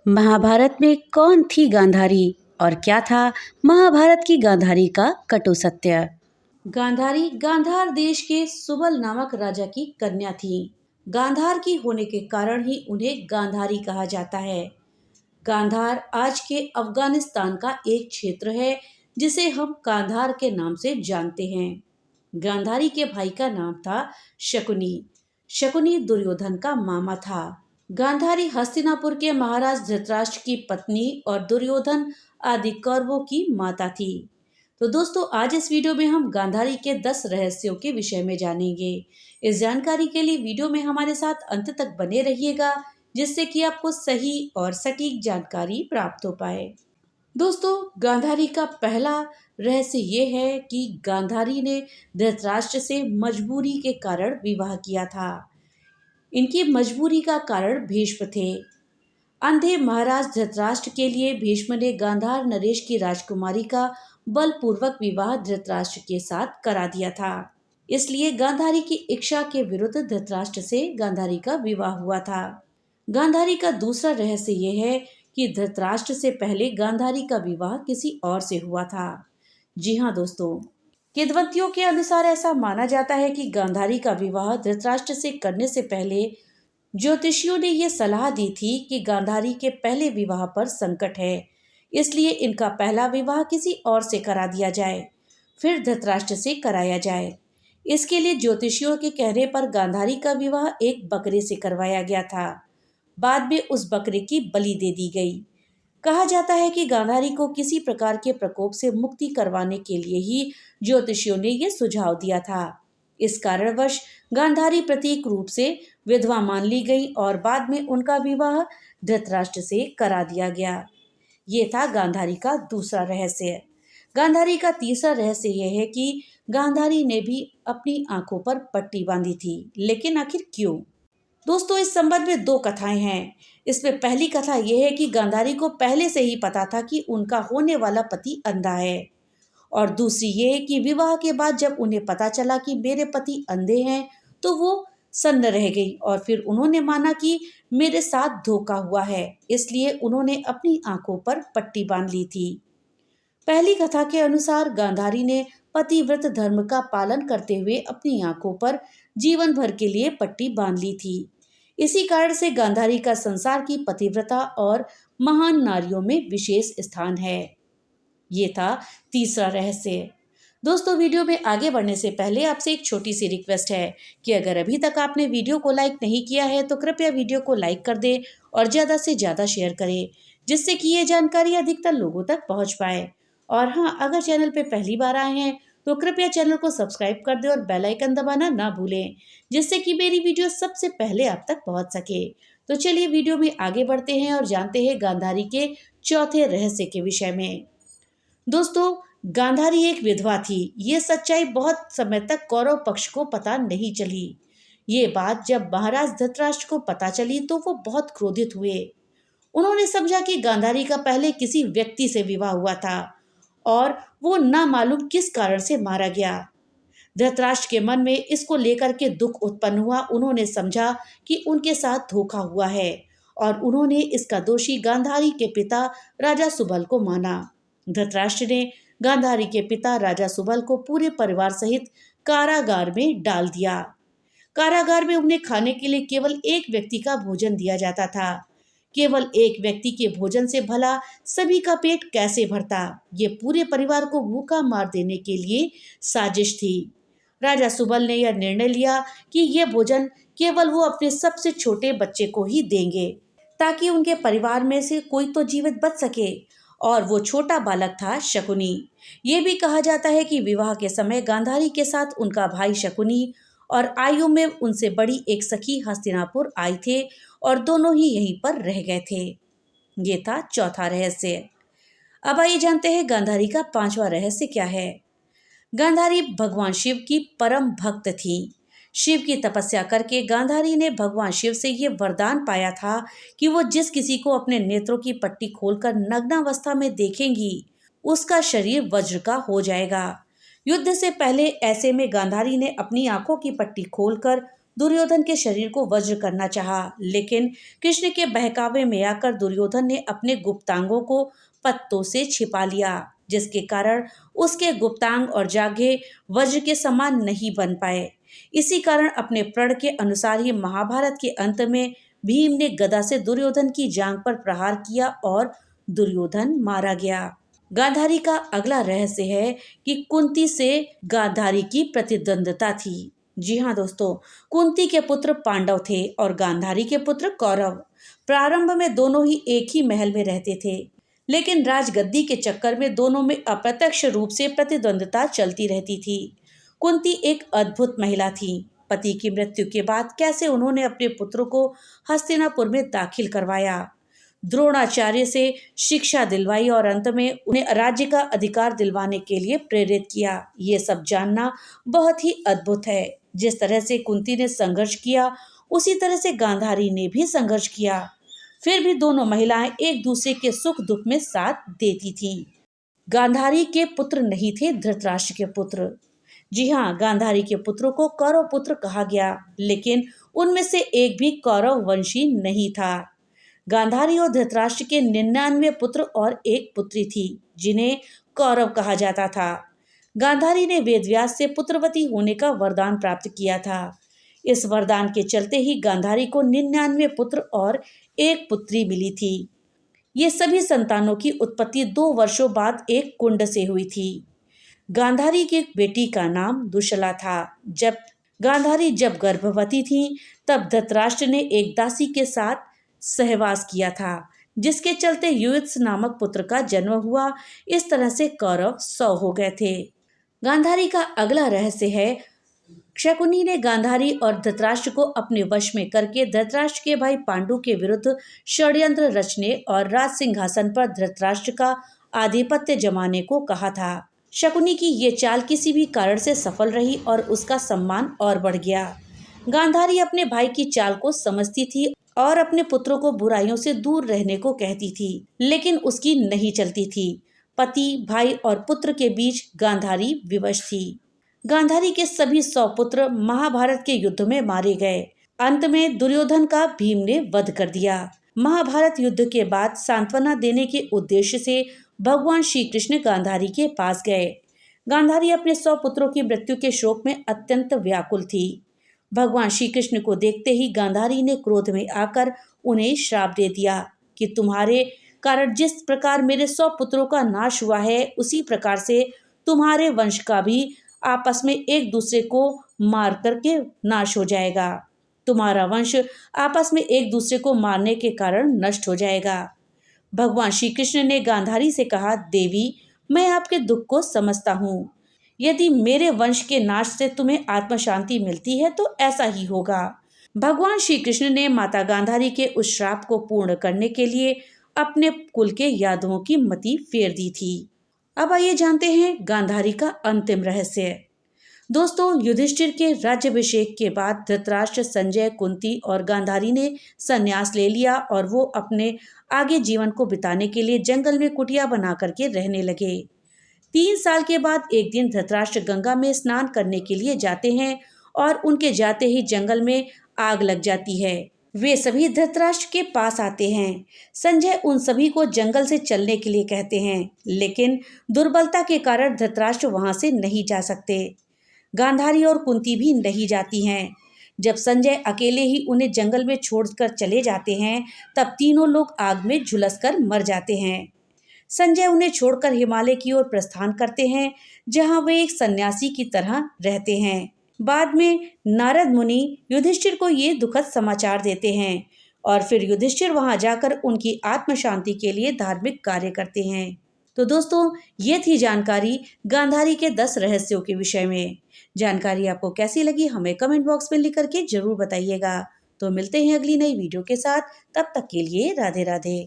महाभारत में कौन थी गांधारी और क्या था महाभारत की गांधारी का कटु सत्य। गांधारी गांधार देश के सुबल नामक राजा की कन्या थी। गांधार की होने के कारण ही उन्हें गांधारी कहा जाता है। गांधार आज के अफगानिस्तान का एक क्षेत्र है जिसे हम कांधार के नाम से जानते हैं। गांधारी के भाई का नाम था शकुनी। शकुनी दुर्योधन का मामा था। गांधारी हस्तिनापुर के महाराज धृतराष्ट्र की पत्नी और दुर्योधन आदि कौरवों की माता थी। तो दोस्तों, आज इस वीडियो में हम गांधारी के 10 रहस्यों के विषय में जानेंगे। इस जानकारी के लिए वीडियो में हमारे साथ अंत तक बने रहिएगा, जिससे कि आपको सही और सटीक जानकारी प्राप्त हो पाए। दोस्तों, गांधारी का पहला रहस्य ये है कि गांधारी ने धृतराष्ट्र से मजबूरी के कारण विवाह किया था। इनकी मजबूरी का कारण भीष्म थे। अंधे महाराज धृतराष्ट्र के लिए भीष्म ने गांधार नरेश की राजकुमारी का बलपूर्वक विवाह धृतराष्ट्र के साथ करा दिया था। इसलिए गांधारी की इच्छा के विरुद्ध धृतराष्ट्र से गांधारी का विवाह हुआ था। गांधारी का दूसरा रहस्य यह है कि धृतराष्ट्र से पहले गांधारी का विवाह किसी और से हुआ था। जी हाँ दोस्तों, किंवदंतियों के अनुसार ऐसा माना जाता है कि गांधारी का विवाह धृतराष्ट्र से करने से पहले ज्योतिषियों ने यह सलाह दी थी कि गांधारी के पहले विवाह पर संकट है, इसलिए इनका पहला विवाह किसी और से करा दिया जाए, फिर धृतराष्ट्र से कराया जाए। इसके लिए ज्योतिषियों के कहने पर गांधारी का विवाह एक बकरे से करवाया गया था। बाद में उस बकरे की बलि दे दी गई। कहा जाता है कि गांधारी को किसी प्रकार के प्रकोप से मुक्ति करवाने के लिए ही ज्योतिषियों ने यह सुझाव दिया था। इस कारणवश गांधारी प्रतीक रूप से विधवा मान ली गई और बाद में उनका विवाह धृतराष्ट्र से करा दिया गया। ये था गांधारी का दूसरा रहस्य। गांधारी का तीसरा रहस्य यह है कि गांधारी ने भी अपनी आंखों पर पट्टी बांधी थी, लेकिन आखिर क्यों? दोस्तों, इस संबंध में 2 कथाएं हैं। इसमें पहली कथा यह है कि गांधारी को पहले से ही पता था कि उनका होने वाला पति अंधा है, और दूसरी ये है कि विवाह के बाद जब उन्हें पता चला कि मेरे पति अंधे हैं तो वो सन्न रह गई और फिर उन्होंने माना कि मेरे साथ धोखा हुआ है, इसलिए उन्होंने अपनी आंखों पर पट्टी बांध ली थी। पहली कथा के अनुसार गांधारी ने पतिव्रत धर्म का पालन करते हुए अपनी आंखों पर जीवन भर के लिए पट्टी बांध ली थी। इसी कारण से गांधारी का संसार की पतिव्रता और महान नारियों में विशेष स्थान है। ये था तीसरा रहस्य। दोस्तों, वीडियो में आगे बढ़ने से पहले आपसे एक छोटी सी रिक्वेस्ट है कि अगर अभी तक आपने वीडियो को लाइक नहीं किया है तो कृपया वीडियो को लाइक कर दें और ज़्यादा से ज़्यादा शेयर करें, जिससे कि ये जानकारी अधिकतर लोगों तक पहुंच पाए। और हाँ, अगर चैनल पे पहली बार आए हैं तो कृपया चैनल को सब्सक्राइब कर दें और बेल आइकन दबाना ना भूलें, जिससे कि मेरी वीडियो सबसे पहले आप तक पहुंच सके। तो चलिए वीडियो में आगे बढ़ते हैं और जानते हैं गांधारी के चौथे रहस्य के विषय में। दोस्तों, गांधारी एक विधवा थी। ये सच्चाई बहुत समय तक कौरव पक्ष को पता नहीं चली। ये बात जब महाराज धृतराष्ट्र को पता चली तो वो बहुत क्रोधित हुए। उन्होंने समझा कि गांधारी का पहले किसी व्यक्ति से विवाह हुआ था और वो ना मालूम किस कारण से मारा गया। धृतराष्ट्र के मन में इसको लेकर के दुख उत्पन्न हुआ। उन्होंने समझा कि उनके साथ धोखा हुआ है और उन्होंने इसका दोषी गांधारी के पिता राजा सुबल को माना। धृतराष्ट्र ने गांधारी के पिता राजा सुबल को पूरे परिवार सहित कारागार में डाल दिया। कारागार में उन्हें खाने के लिए केवल एक व्यक्ति का भोजन दिया जाता था। केवल एक व्यक्ति के भोजन से भला सभी का पेट कैसे भरता? ये पूरे परिवार को भूखा मार देने के लिए साजिश थी। राजा सुबल ने यह निर्णय लिया कि यह भोजन केवल वो अपने सबसे छोटे बच्चे को ही देंगे, ताकि उनके परिवार में से कोई तो जीवित बच सके, और वो छोटा बालक था शकुनी। ये भी कहा जाता है कि विवाह के समय गांधारी के साथ उनका भाई शकुनी और आयु में उनसे बड़ी एक सखी हस्तिनापुर आए थे और दोनों ही यहीं पर रह गए थे। ये था चौथा रहस्य। अब आइए जानते हैं गांधारी का 5वां रहस्य क्या है। गांधारी भगवान शिव की परम भक्त थी। शिव की तपस्या करके गांधारी ने भगवान शिव से ये वरदान पाया था कि वो जिस किसी को अपने नेत्रों की पट्टी खोलकर नग्नावस्था में देखेंगी, उसका शरीर वज्र का हो जाएगा। युद्ध से पहले ऐसे में गांधारी ने अपनी आंखों की पट्टी खोलकर दुर्योधन के शरीर को वज्र करना चाहा, लेकिन कृष्ण के बहकावे में आकर दुर्योधन ने अपने गुप्तांगों को पत्तों से छिपा लिया, जिसके कारण उसके गुप्तांग और जांघें वज्र के समान नहीं बन पाए। इसी कारण अपने प्रण के अनुसार ही महाभारत के अंत में भीम ने गदा से दुर्योधन की जांघ पर प्रहार किया और दुर्योधन मारा गया। गांधारी का अगला रहस्य है कि कुंती से गांधारी की प्रतिद्वंदता थी। जी हाँ दोस्तों, कुंती के पुत्र पांडव थे और गांधारी के पुत्र कौरव। प्रारंभ में दोनों ही एक ही महल में रहते थे, लेकिन राजगद्दी के चक्कर में दोनों में अप्रत्यक्ष रूप से प्रतिद्वंदता चलती रहती थी। कुंती एक अद्भुत महिला थी। पति की मृत्यु के बाद कैसे उन्होंने अपने पुत्रों को हस्तिनापुर में दाखिल करवाया, द्रोणाचार्य से शिक्षा दिलवाई और अंत में उन्हें राज्य का अधिकार दिलवाने के लिए प्रेरित किया, ये सब जानना बहुत ही अद्भुत है। जिस तरह से कुंती ने संघर्ष किया, उसी तरह से गांधारी ने भी संघर्ष किया। फिर भी दोनों महिलाएं एक दूसरे के सुख दुख में साथ देती थीं। गांधारी के पुत्र नहीं थे धृतराष्ट्र के पुत्र। जी हाँ, गांधारी के पुत्रों को कौरव पुत्र कहा गया, लेकिन उनमें से एक भी कौरव वंशी नहीं था। गांधारी और धृतराष्ट्र के 99 पुत्र और एक पुत्री थी, जिन्हें कौरव कहा जाता था। गांधारी ने वेदव्यास से पुत्रवती होने का वरदान प्राप्त किया था। इस वरदान के चलते ही गांधारी को 99 पुत्र और एक पुत्री मिली थी। ये सभी संतानों की उत्पत्ति 2 वर्षों बाद एक कुंड से हुई थी। गांधारी की बेटी का नाम दुशला था। जब गांधारी गर्भवती थी, तब धृतराष्ट्र ने एक दासी के साथ सहवास किया था, जिसके चलते युयुत्स नामक पुत्र का जन्म हुआ। इस तरह से कौरव 100 हो गए थे। गांधारी का अगला रहस्य है, शकुनी ने गांधारी और धृतराष्ट्र को अपने वश में करके धृतराष्ट्र के भाई पांडु के विरुद्ध षड्यंत्र रचने और राज सिंहासन पर धृतराष्ट्र का आधिपत्य जमाने को कहा था। शकुनी की ये चाल किसी भी कारण से सफल रही और उसका सम्मान और बढ़ गया। गांधारी अपने भाई की चाल को समझती थी और अपने पुत्रों को बुराइयों से दूर रहने को कहती थी, लेकिन उसकी नहीं चलती थी। पति, भाई और पुत्र के बीच गांधारी विवश थी। गांधारी के सभी 100 पुत्र महाभारत के युद्ध में मारे गए। अंत में दुर्योधन का भीम ने वध कर दिया। महाभारत युद्ध के बाद सांत्वना देने के उद्देश्य से भगवान श्री कृष्ण गांधारी के पास गए। गांधारी अपने 100 पुत्रों की मृत्यु के शोक में अत्यंत व्याकुल थी। भगवान श्री कृष्ण को देखते ही गांधारी ने क्रोध में आकर उन्हें श्राप दे दिया कि तुम्हारे कारण जिस प्रकार मेरे 100 पुत्रों का नाश हुआ है, उसी प्रकार से तुम्हारे वंश का भी आपस में एक दूसरे को मार करके नाश हो जाएगा। तुम्हारा वंश आपस में एक दूसरे को मारने के कारण नष्ट हो जाएगा। भगवान श्री कृष्ण ने गांधारी से कहा, देवी, मैं आपके दुख को समझता हूँ। यदि मेरे वंश के नाश से तुम्हें आत्म शांति मिलती है तो ऐसा ही होगा। भगवान श्री कृष्ण ने माता गांधारी के उस श्राप को पूर्ण करने के लिए अपने कुल के यादवों की मति फेर दी थी। अब आइए जानते हैं गांधारी का अंतिम रहस्य। दोस्तों, युधिष्ठिर के राज्याभिषेक के बाद धृतराष्ट्र, संजय, कुंती और गांधारी ने संन्यास ले लिया और वो अपने आगे जीवन को बिताने के लिए जंगल में कुटिया बना करके रहने लगे। 3 साल के बाद एक दिन धृतराष्ट्र गंगा में स्नान करने के लिए जाते हैं और उनके जाते ही जंगल में आग लग जाती है। वे सभी धृतराष्ट्र के पास आते हैं। संजय उन सभी को जंगल से चलने के लिए कहते हैं, लेकिन दुर्बलता के कारण धृतराष्ट्र वहां से नहीं जा सकते। गांधारी और कुंती भी नहीं जाती हैं। जब संजय अकेले ही उन्हें जंगल में छोड़कर चले जाते हैं, तब तीनों लोग आग में झुलसकर मर जाते हैं। संजय उन्हें छोड़कर हिमालय की ओर प्रस्थान करते हैं, जहां वे एक सन्यासी की तरह रहते हैं। बाद में नारद मुनि युधिष्ठिर को ये दुखद समाचार देते हैं और फिर युधिष्ठिर वहां जाकर उनकी आत्म शांति के लिए धार्मिक कार्य करते हैं। तो दोस्तों, ये थी जानकारी गांधारी के 10 रहस्यों के विषय में। जानकारी आपको कैसी लगी हमें कमेंट बॉक्स में लिख करके जरूर बताइएगा। तो मिलते हैं अगली नई वीडियो के साथ। तब तक के लिए राधे राधे।